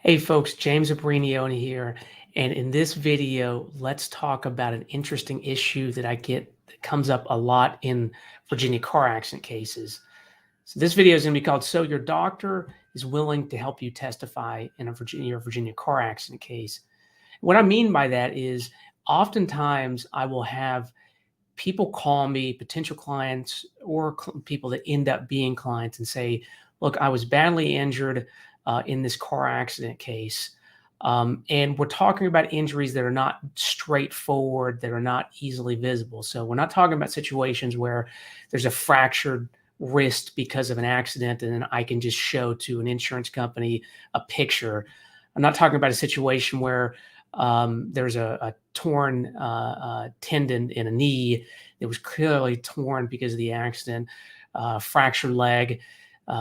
Hey folks, James Abrenio here, and in this video, let's talk about an interesting issue that I get that comes up a lot in Virginia car accident cases. So this video is going to be called "So Your Doctor is Willing to Help You Testify in a Virginia car accident case." What I mean by that is oftentimes I will have people call me, potential clients or people that end up being clients, and say, look, I was badly injured in this car accident case. And we're talking about injuries that are not straightforward, that are not easily visible. So we're not talking about situations where there's a fractured wrist because of an accident and then I can just show to an insurance company a picture. I'm not talking about a situation where there's a torn tendon in a knee that was clearly torn because of the accident, fractured leg,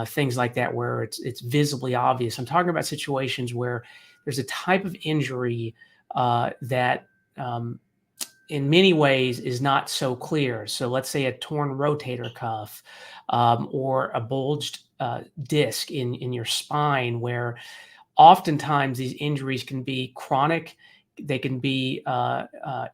things like that, where it's visibly obvious. I'm talking about situations where there's a type of injury that in many ways is not so clear. So let's say a torn rotator cuff or a bulged disc in your spine, where oftentimes these injuries can be chronic. They can be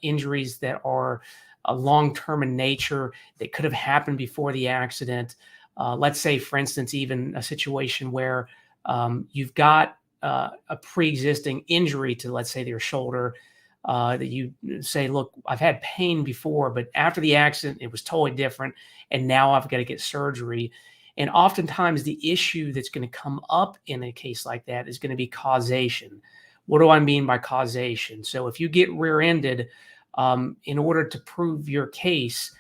injuries that are long-term in nature, that could have happened before the accident. Let's say, for instance, even a situation where you've got a pre-existing injury to, let's say, your shoulder, that you say, look, I've had pain before, but after the accident, it was totally different. And now I've got to get surgery. And oftentimes the issue that's going to come up in a case like that is going to be causation. What do I mean by causation? So if you get rear-ended, in order to prove your case,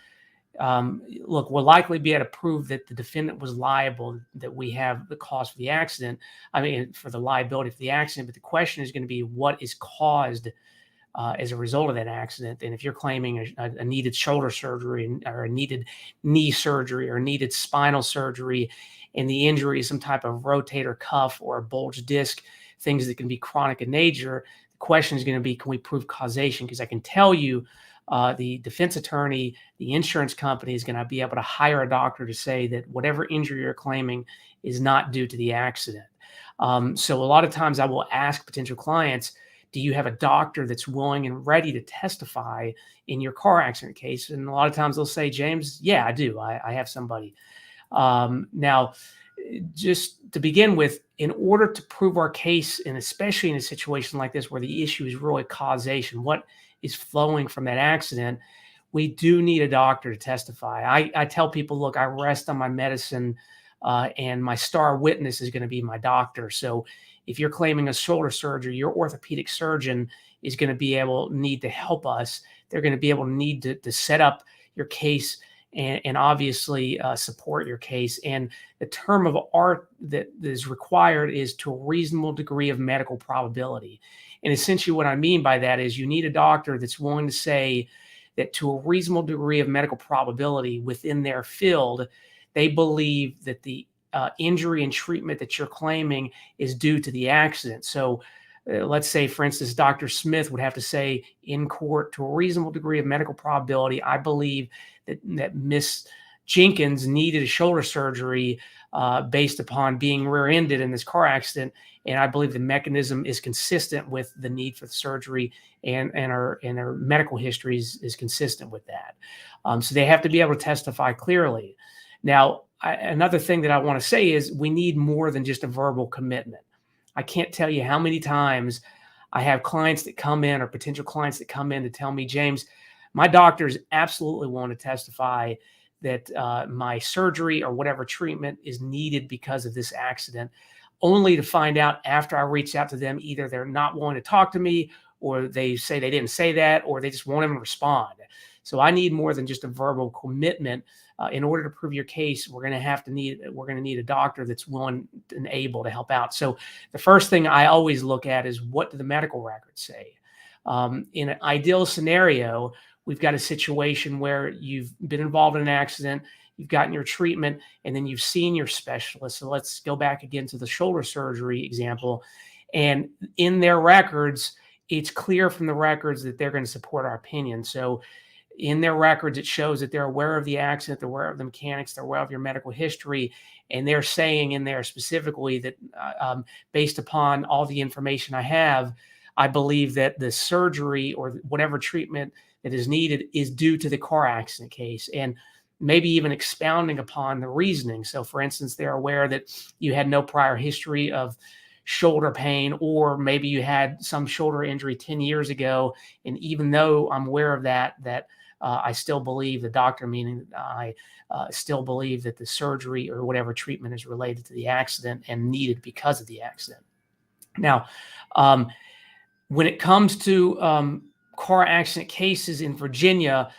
look, we'll likely be able to prove that the defendant was liable, that we have the cause for the accident. I mean, for the liability for the accident. But the question is going to be what is caused as a result of that accident. And if you're claiming a needed shoulder surgery or a needed knee surgery or needed spinal surgery, and the injury is some type of rotator cuff or a bulged disc, things that can be chronic in nature, the question is going to be, can we prove causation? Because I can tell you, the defense attorney, the insurance company is going to be able to hire a doctor to say that whatever injury you're claiming is not due to the accident. So a lot of times I will ask potential clients, do you have a doctor that's willing and ready to testify in your car accident case? And a lot of times they'll say, James, yeah, I do. I have somebody. Now, just to begin with, in order to prove our case, and especially in a situation like this where the issue is really causation, what is flowing from that accident, we do need a doctor to testify. I tell people, look, I rest on my medicine, and my star witness is going to be my doctor. So if you're claiming a shoulder surgery, your orthopedic surgeon is going to need to help us. They're going to be able to need to set up your case and obviously support your case. And the term of art that is required is to a reasonable degree of medical probability. And essentially what I mean by that is you need a doctor that's willing to say that to a reasonable degree of medical probability within their field, they believe that the injury and treatment that you're claiming is due to the accident. So let's say, for instance, Dr. Smith would have to say in court, to a reasonable degree of medical probability, I believe that Miss Jenkins needed a shoulder surgery based upon being rear-ended in this car accident. And I believe the mechanism is consistent with the need for the surgery, and our medical history is consistent with that. So they have to be able to testify clearly. Now, another thing that I want to say is we need more than just a verbal commitment. I can't tell you how many times I have clients that come in, or potential clients that come in, to tell me, James, my doctors absolutely want to testify that my surgery or whatever treatment is needed because of this accident, only to find out after I reach out to them, either they're not willing to talk to me, or they say they didn't say that, or they just won't even respond. So I need more than just a verbal commitment. In order to prove your case, we're going to need a doctor that's willing and able to help out. So the first thing I always look at is, what do the medical records say? In an ideal scenario, we've got a situation where you've been involved in an accident, you've gotten your treatment, and then you've seen your specialist. So let's go back again to the shoulder surgery example. And in their records, it's clear from the records that they're going to support our opinion. So in their records, it shows that they're aware of the accident, they're aware of the mechanics, they're aware of your medical history, and they're saying in there specifically that based upon all the information I have, I believe that the surgery or whatever treatment that is needed is due to the car accident case, and maybe even expounding upon the reasoning. So, for instance, they're aware that you had no prior history of shoulder pain, or maybe you had some shoulder injury 10 years ago. And even though I'm aware of that, I still believe, the doctor meaning I still believe that the surgery or whatever treatment is related to the accident and needed because of the accident. Now, when it comes to car accident cases in Virginia,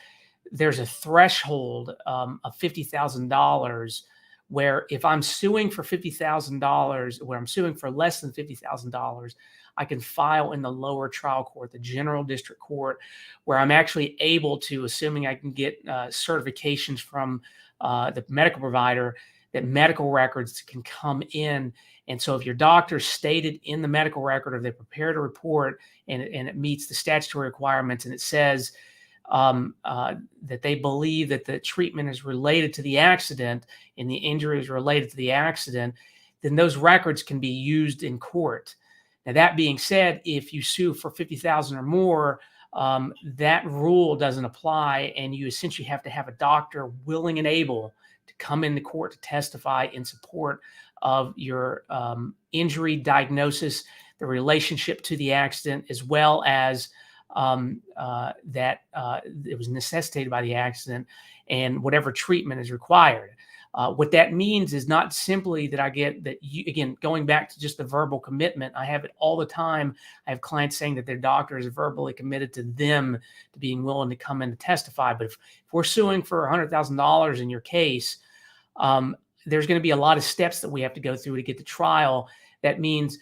there's a threshold of $50,000 where if I'm suing for $50,000, where I'm suing for less than $50,000, I can file in the lower trial court, the general district court, where I'm actually able to, assuming I can get certifications from the medical provider, that medical records can come in. And so if your doctor stated in the medical record, or they prepared a report and it meets the statutory requirements, and it says that they believe that the treatment is related to the accident and the injury is related to the accident, then those records can be used in court. Now, that being said, if you sue for $50,000 or more, that rule doesn't apply, and you essentially have to have a doctor willing and able to come into court to testify in support of your injury diagnosis, the relationship to the accident, as well as that it was necessitated by the accident and whatever treatment is required. What that means is not simply that I get that you, again, going back to just the verbal commitment, I have it all the time. I have clients saying that their doctor is verbally committed to them to being willing to come in to testify. But if we're suing for $100,000 in your case, there's going to be a lot of steps that we have to go through to get to trial. That means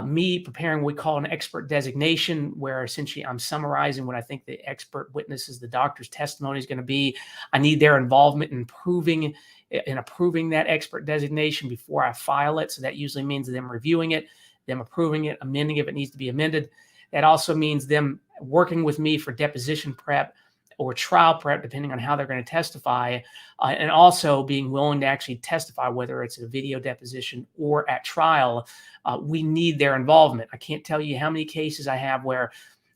me preparing what we call an expert designation, where essentially I'm summarizing what I think the expert witnesses, the doctor's testimony is going to be. I need their involvement in approving that expert designation before I file it. So that usually means them reviewing it, them approving it, amending if it needs to be amended. That also means them working with me for deposition prep or trial prep, depending on how they're going to testify, and also being willing to actually testify, whether it's a video deposition or at trial. We need their involvement. I can't tell you how many cases I have where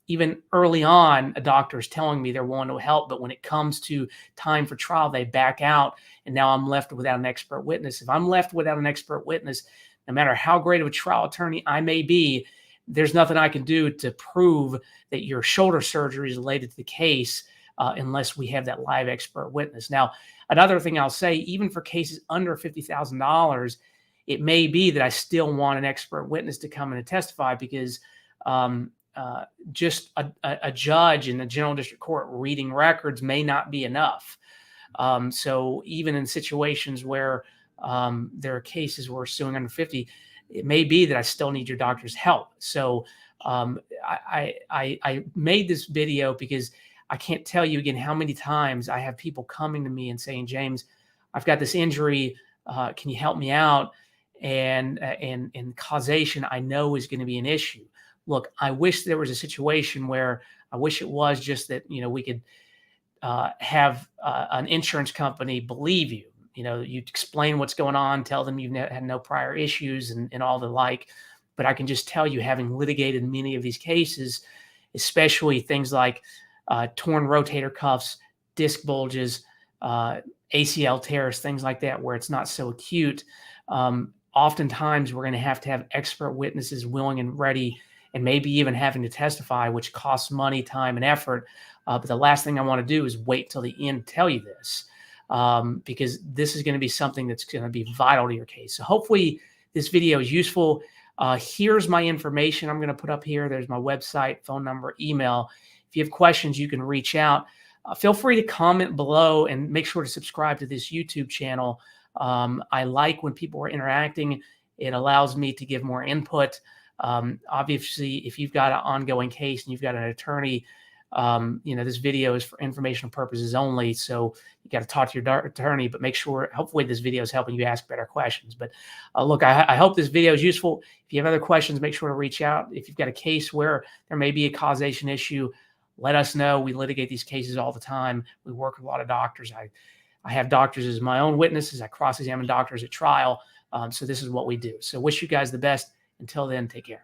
even early on, a doctor is telling me they're willing to help, but when it comes to time for trial, they back out, and now I'm left without an expert witness. If I'm left without an expert witness, no matter how great of a trial attorney I may be, there's nothing I can do to prove that your shoulder surgery is related to the case unless we have that live expert witness. Now, another thing I'll say, even for cases under $50,000, it may be that I still want an expert witness to come in and testify, because just a judge in the general district court reading records may not be enough. So even in situations where there are cases where we're suing under 50, it may be that I still need your doctor's help. So I made this video because I can't tell you again how many times I have people coming to me and saying, James, I've got this injury. Can you help me out? And causation, I know, is going to be an issue. Look, I wish there was a situation where I wish it was just that, we could have an insurance company believe you. You explain what's going on, tell them you've had no prior issues and all the like. But I can just tell you, having litigated many of these cases, especially things like torn rotator cuffs, disc bulges, ACL tears, things like that, where it's not so acute. Oftentimes, we're going to have expert witnesses willing and ready, and maybe even having to testify, which costs money, time, and effort. But the last thing I want to do is wait till the end to tell you this, because this is going to be something that's going to be vital to your case. So hopefully this video is useful. Here's my information I'm going to put up here. There's my website, phone number, email. If you have questions, you can reach out. Feel free to comment below, and make sure to subscribe to this YouTube channel. I like when people are interacting. It allows me to give more input. Obviously, if you've got an ongoing case and you've got an attorney, this video is for informational purposes only. So you got to talk to your attorney, but make sure, hopefully this video is helping you ask better questions. But look, I hope this video is useful. If you have other questions, make sure to reach out. If you've got a case where there may be a causation issue, let us know. We litigate these cases all the time. We work with a lot of doctors. I have doctors as my own witnesses. I cross-examine doctors at trial. So this is what we do. So wish you guys the best. Until then, take care.